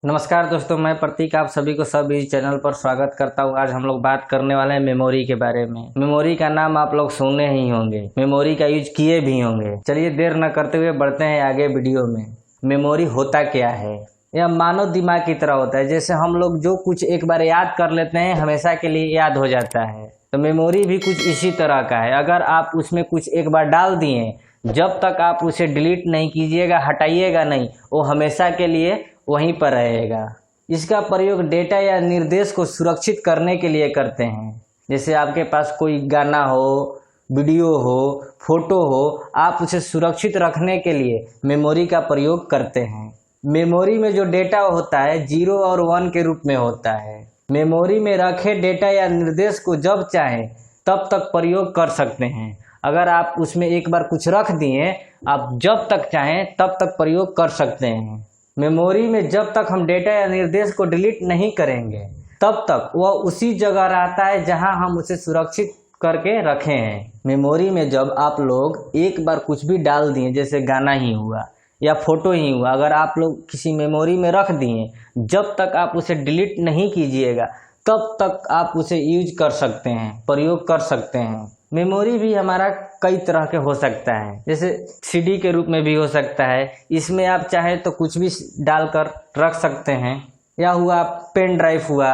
नमस्कार दोस्तों, मैं प्रतीक आप सभी को सब इस चैनल पर स्वागत करता हूँ। आज हम लोग बात करने वाले हैं मेमोरी के बारे में। मेमोरी का नाम आप लोग सुने ही होंगे, मेमोरी का यूज किए भी होंगे। चलिए देर न करते हुए बढ़ते हैं आगे वीडियो में। मेमोरी होता क्या है? यह मानव दिमाग की तरह होता है। जैसे हम लोग जो कुछ एक बार याद कर लेते हैं हमेशा के लिए याद हो जाता है, तो मेमोरी भी कुछ इसी तरह का है। अगर आप उसमें कुछ एक बार डाल दिए, जब तक आप उसे डिलीट नहीं कीजिएगा, हटाइएगा नहीं, वो हमेशा के लिए वहीं पर रहेगा। इसका प्रयोग डेटा या निर्देश को सुरक्षित करने के लिए करते हैं। जैसे आपके पास कोई गाना हो, वीडियो हो, फोटो हो, आप उसे सुरक्षित रखने के लिए मेमोरी का प्रयोग करते हैं। मेमोरी में जो डेटा होता है 0 और 1 के रूप में होता है। मेमोरी में रखे डेटा या निर्देश को जब चाहें तब तक प्रयोग कर सकते हैं। अगर आप उसमें एक बार कुछ रख दिए, आप जब तक चाहें तब तक प्रयोग कर सकते हैं। मेमोरी में जब तक हम डेटा या निर्देश को डिलीट नहीं करेंगे तब तक वह उसी जगह रहता है जहां हम उसे सुरक्षित करके रखे हैं। मेमोरी में जब आप लोग एक बार कुछ भी डाल दिए, जैसे गाना ही हुआ या फोटो ही हुआ, अगर आप लोग किसी मेमोरी में रख दिए, जब तक आप उसे डिलीट नहीं कीजिएगा तब तक आप उसे यूज कर सकते हैं, प्रयोग कर सकते हैं। मेमोरी भी हमारा कई तरह के हो सकता है। जैसे सीडी के रूप में भी हो सकता है। इसमें आप चाहे तो कुछ भी डालकर रख सकते हैं। या हुआ पेन ड्राइव हुआ,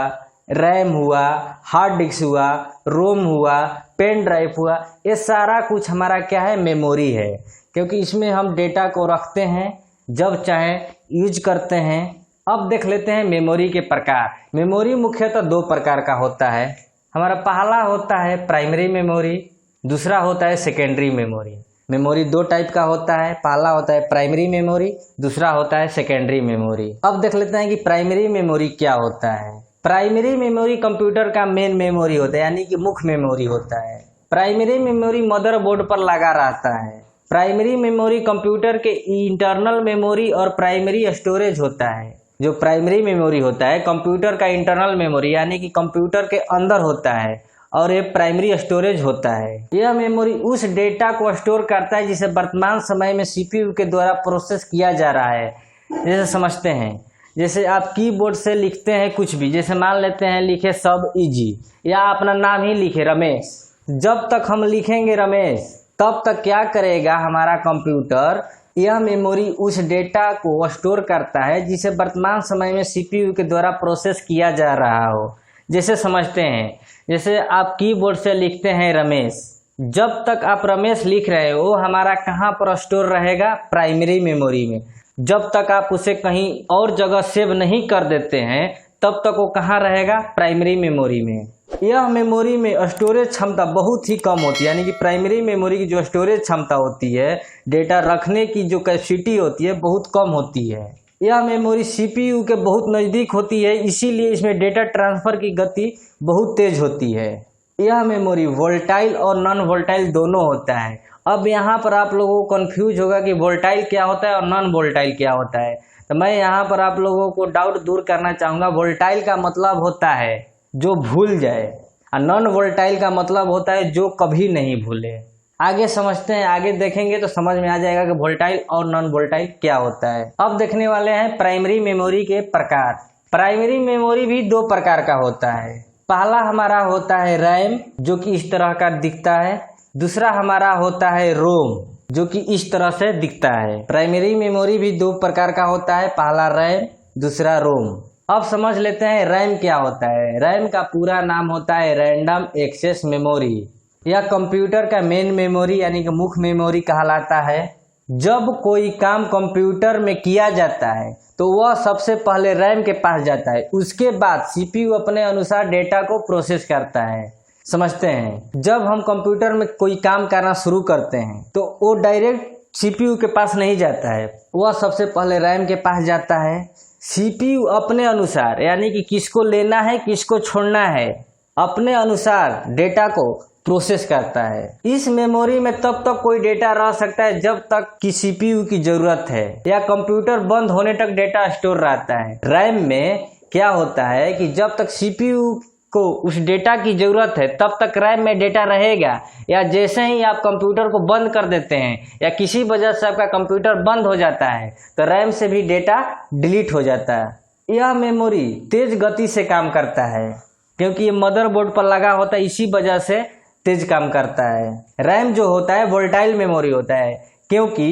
रैम हुआ, हार्ड डिस्क हुआ, रोम हुआ, पेन ड्राइव हुआ, ये सारा कुछ हमारा क्या है? मेमोरी है। क्योंकि इसमें हम डेटा को रखते हैं, जब चाहे यूज करते हैं। अब देख लेते हैं मेमोरी के प्रकार। मेमोरी मुख्यतः 2 प्रकार का होता है। हमारा पहला होता है प्राइमरी मेमोरी, दूसरा होता है सेकेंडरी मेमोरी। मेमोरी 2 टाइप का होता है। पहला होता है प्राइमरी मेमोरी, दूसरा होता है सेकेंडरी मेमोरी। अब देख लेते हैं कि प्राइमरी मेमोरी क्या होता है। प्राइमरी मेमोरी कंप्यूटर का मेन मेमोरी होता है, यानी कि मुख्य मेमोरी होता है। प्राइमरी मेमोरी मदरबोर्ड पर लगा रहता है। प्राइमरी मेमोरी कंप्यूटर के इंटरनल मेमोरी और प्राइमरी स्टोरेज होता है। जो प्राइमरी मेमोरी होता है कंप्यूटर का इंटरनल मेमोरी, यानी कि कंप्यूटर के अंदर होता है, और ये प्राइमरी स्टोरेज होता है। यह मेमोरी उस डेटा को स्टोर करता है जिसे वर्तमान समय में सीपीयू के द्वारा प्रोसेस किया जा रहा है। जैसे समझते हैं, जैसे आप कीबोर्ड से लिखते हैं कुछ भी, जैसे मान लेते हैं लिखे सब इजी, या अपना नाम ही लिखे रमेश। जब तक हम लिखेंगे रमेश, तब तक क्या करेगा हमारा कंप्यूटर? यह मेमोरी उस डेटा को स्टोर करता है जिसे वर्तमान समय में सीपीयू के द्वारा प्रोसेस किया जा रहा हो। जैसे समझते हैं, जैसे आप कीबोर्ड से लिखते हैं रमेश, जब तक आप रमेश लिख रहे हो हमारा कहाँ पर स्टोर रहेगा? प्राइमरी मेमोरी में। जब तक आप उसे कहीं और जगह सेव नहीं कर देते हैं तब तक वो कहाँ रहेगा? प्राइमरी मेमोरी में। यह मेमोरी में स्टोरेज क्षमता बहुत ही कम होती है, यानी कि प्राइमरी मेमोरी की जो स्टोरेज क्षमता होती है, डेटा रखने की जो कैपेसिटी होती है, बहुत कम होती है। यह मेमोरी सीपीयू के बहुत नज़दीक होती है, इसीलिए इसमें डेटा ट्रांसफर की गति बहुत तेज होती है। यह मेमोरी वोलेटाइल और नॉन वोलेटाइल दोनों होता है। अब यहाँ पर आप लोगों को कंफ्यूज होगा कि वोलेटाइल क्या होता है और नॉन वोलेटाइल क्या होता है, तो मैं यहाँ पर आप लोगों को डाउट दूर करना चाहूँगा। वोलेटाइल का मतलब होता है जो भूल जाए, और नॉन वोलेटाइल का मतलब होता है जो कभी नहीं भूले। आगे समझते हैं, आगे देखेंगे तो समझ में आ जाएगा कि वोलेटाइल और नॉन वोलेटाइल क्या होता है। अब देखने वाले हैं प्राइमरी मेमोरी के प्रकार। प्राइमरी मेमोरी भी 2 प्रकार का होता है। पहला हमारा होता है रैम, जो कि इस तरह का दिखता है। दूसरा हमारा होता है रोम, जो कि इस तरह से दिखता है। प्राइमरी मेमोरी भी 2 प्रकार का होता है, पहला रैम, दूसरा रोम। अब समझ लेते हैं रैम क्या होता है। रैम का पूरा नाम होता है रैंडम एक्सेस मेमोरी। यह कंप्यूटर का मेन मेमोरी, यानी कि मुख्य मेमोरी कहलाता है। जब कोई काम कंप्यूटर में किया जाता है तो वह सबसे पहले रैम के पास जाता है, उसके बाद सीपीयू अपने अनुसार डेटा को प्रोसेस करता है। समझते हैं, जब हम कंप्यूटर में कोई काम करना शुरू करते हैं तो वो डायरेक्ट सीपीयू के पास नहीं जाता है, वह सबसे पहले रैम के पास जाता है। सीपीयू अपने अनुसार, यानी कि किसको लेना है किसको छोड़ना है, अपने अनुसार डेटा को प्रोसेस करता है। इस मेमोरी में तब तक कोई डेटा रह सकता है जब तक कि सीपीयू की जरूरत है, या कंप्यूटर बंद होने तक डेटा स्टोर रहता है। रैम में क्या होता है कि जब तक सीपीयू को उस डेटा की जरूरत है तब तक रैम में डेटा रहेगा, या जैसे ही आप कंप्यूटर को बंद कर देते हैं या किसी वजह से आपका कंप्यूटर बंद हो जाता है तो रैम से भी डेटा डिलीट हो जाता है। यह मेमोरी तेज गति से काम करता है क्योंकि ये मदरबोर्ड पर लगा होता है, इसी वजह से तेज काम करता है। रैम जो होता है वोलेटाइल मेमोरी होता है क्योंकि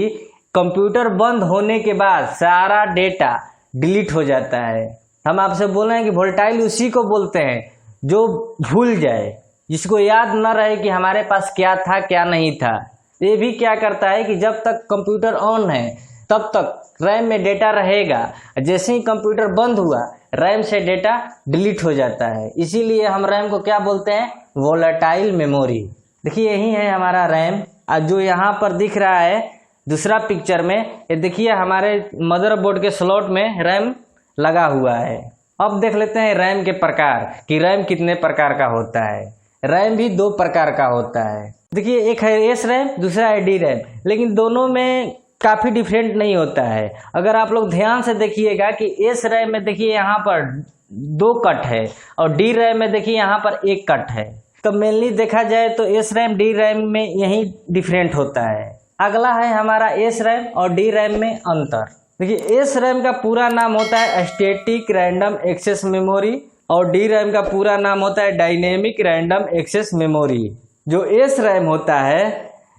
कंप्यूटर बंद होने के बाद सारा डेटा डिलीट हो जाता है। हम आपसे बोल रहे हैं कि वोलेटाइल उसी को बोलते हैं जो भूल जाए, जिसको याद न रहे कि हमारे पास क्या था क्या नहीं था। ये भी क्या करता है कि जब तक कंप्यूटर ऑन है तब तक रैम में डेटा रहेगा, जैसे ही कंप्यूटर बंद हुआ रैम से डेटा डिलीट हो जाता है। इसीलिए हम रैम को क्या बोलते हैं, वोलेटाइल मेमोरी। देखिए यही है हमारा रैम। जो यहाँ पर दिख रहा है दूसरा पिक्चर में, ये देखिए हमारे मदरबोर्ड के स्लॉट में रैम लगा हुआ है। अब देख लेते हैं रैम के प्रकार कि रैम कितने प्रकार का होता है। रैम भी दो प्रकार का होता है। देखिए एक है एस रैम, दूसरा है डी रैम, लेकिन दोनों में काफ़ी डिफरेंट नहीं होता है। अगर आप लोग ध्यान से देखिएगा कि एस रैम में देखिए यहाँ पर 2 कट है और डी रैम में देखिए यहाँ पर 1 कट है। तो मेनली देखा जाए तो एस रैम डी रैम में यही डिफरेंट होता है। अगला है हमारा एस रैम और डी रैम में अंतर। देखिए एस रैम का पूरा नाम होता है स्टैटिक रैंडम एक्सेस मेमोरी और डी रैम का पूरा नाम होता है डायनेमिक रैंडम एक्सेस मेमोरी। जो एस रैम होता है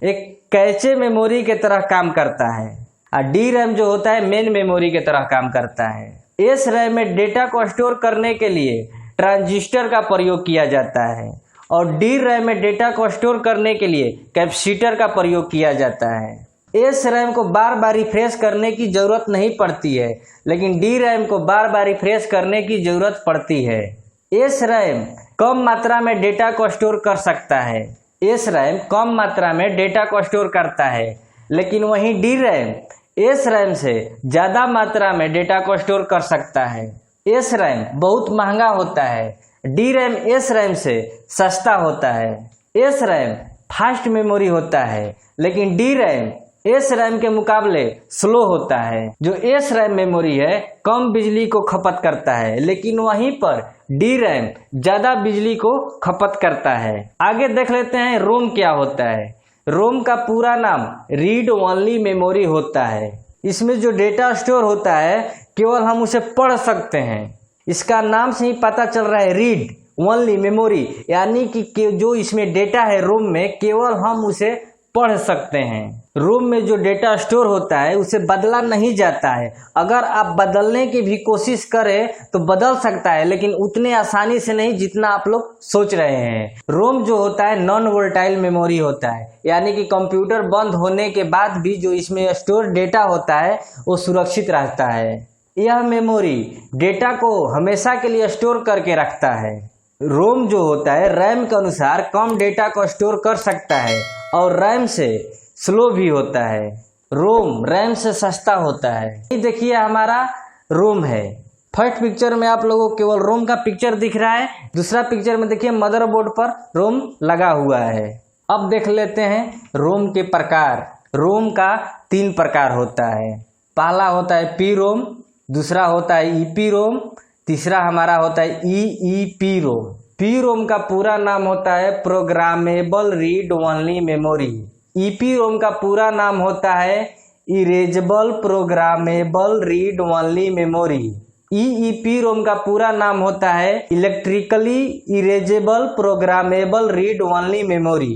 एक कैचे मेमोरी के तरह काम करता है और डी रैम जो होता है मेन मेमोरी के तरह काम करता है। एस रैम में डेटा को स्टोर करने के लिए ट्रांजिस्टर का प्रयोग किया जाता है और डी रैम में डेटा को स्टोर करने के लिए कैपेसिटर का प्रयोग किया जाता है। एस रैम को बार बार रिफ्रेश करने की जरूरत नहीं पड़ती है, लेकिन डी रैम को बार बार रिफ्रेश करने की जरूरत पड़ती है। एस रैम कम मात्रा में डेटा को स्टोर कर सकता है। एस रैम कम मात्रा में डेटा को स्टोर करता है, लेकिन वहीं डी रैम एस रैम से ज़्यादा मात्रा में डेटा को स्टोर कर सकता है। एस रैम बहुत महंगा होता है, डी रैम एस रैम से सस्ता होता है। एस रैम फास्ट मेमोरी होता है, लेकिन डी रैम एस रैम के मुकाबले स्लो होता है। जो एस रैम मेमोरी है कम बिजली को खपत करता है, लेकिन वहीं पर डी रैम ज्यादा बिजली को खपत करता है। आगे देख लेते हैं रोम क्या होता है। रोम का पूरा नाम रीड ओनली मेमोरी होता है। इसमें जो डेटा स्टोर होता है केवल हम उसे पढ़ सकते हैं। इसका नाम से ही पता चल रहा है रीड ओनली मेमोरी, यानी कि जो इसमें डेटा है रोम में केवल हम उसे पढ़ सकते हैं। रोम में जो डेटा स्टोर होता है उसे बदला नहीं जाता है। अगर आप बदलने की भी कोशिश करें तो बदल सकता है, लेकिन उतने आसानी से नहीं जितना आप लोग सोच रहे हैं। रोम जो होता है नॉन वोलेटाइल मेमोरी होता है, यानी कि कंप्यूटर बंद होने के बाद भी जो इसमें स्टोर डेटा होता है वो सुरक्षित रहता है। यह मेमोरी डेटा को हमेशा के लिए स्टोर करके रखता है। रोम जो होता है रैम के अनुसार कम डेटा को स्टोर कर सकता है और रैम से स्लो भी होता है। रोम रैम से सस्ता होता है। ये देखिए हमारा रोम है। फर्स्ट पिक्चर में आप लोगों को केवल रोम का पिक्चर दिख रहा है, दूसरा पिक्चर में देखिए मदरबोर्ड पर रोम लगा हुआ है। अब देख लेते हैं रोम के प्रकार। रोम का 3 प्रकार होता है। पहला होता है पी रोम, दूसरा होता है ईपी रोम, तीसरा हमारा होता है ईईपी रोम। पी रोम का पूरा नाम होता है programmable read only memory. EPROM का पूरा नाम होता है erasable programmable read only memory. EEPROM का पूरा नाम होता है electrically erasable programmable read only memory.